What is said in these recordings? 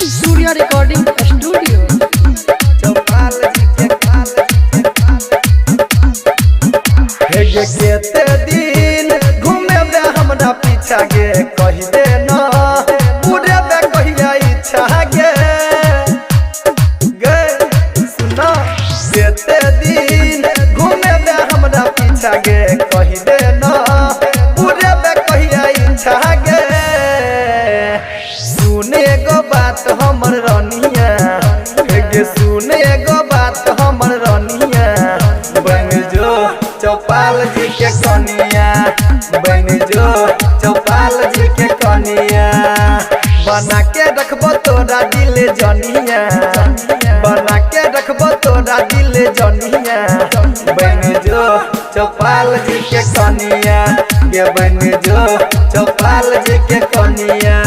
Surya recording studio. केते दिन घूमे बे हमरा पीछा गे कहि दे ना पूरे बे कहिया इच्छा गे गे सुना केते दिन घूमे बे हमरा पीछा गे कहि दे ना पूरे बे कहिया इच्छा गे सुने गो बात हमर रनिया गे सुने गो बात हमर रनिया बन जो चौपाल जी के कनिया बन जो चौपाल जी के कनिया बना के रखबो तोरा दिल जनिया बना के रखबो तोरा दिल जनिया बन जो चौपाल जी के कनिया ये बन जो चौपाल जी के कनिया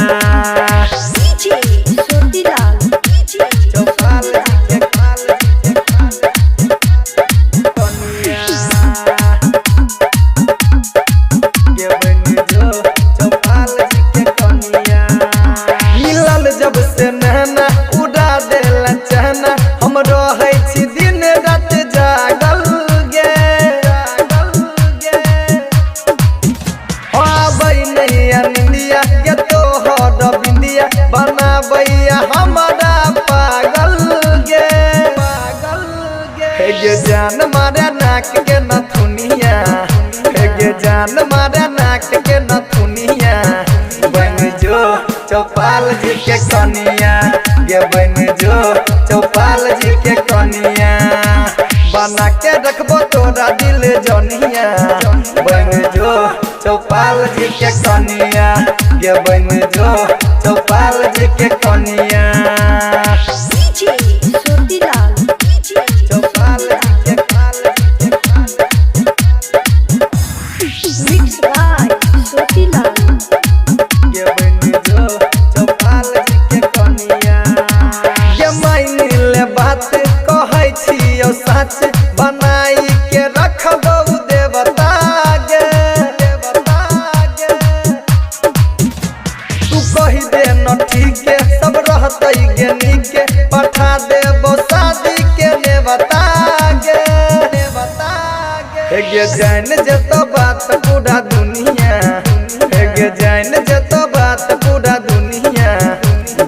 जब से नहना उड़ा देला चहना हम रहे छी दिन रात जागल गे आबै नहीं अनिंदिया के तो हद बिंदिया बनाबैया हमारा पागल गे हे जान मारे नाक के नथुनिया हे जान मारे नाक के नथुनिया बन जो चौपाल जी के कनिया ये बन जो चौपाल जी के कनिया बना के रखबो तोरा दिल जनिया बन जो चौपाल जी के कनिया ये बन जो चौपाल जी के कनिया सच बनाई के रखबो देवता गे तू कही दे न ठीक है सब रहते गे के पठा देबो शादी के नेवता गे गे जान जतो बात पूरा दुनिया गे जान जतो बात पूरा दुनिया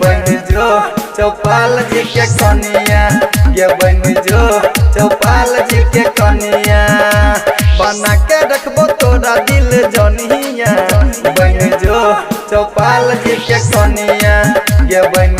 बन जो चौपाल जी के कनिया ये बन जो चौपाल जी के कनिया बना के रखबो तोरा दिल जनिया बन जो चौपाल जी के कनिया ये बन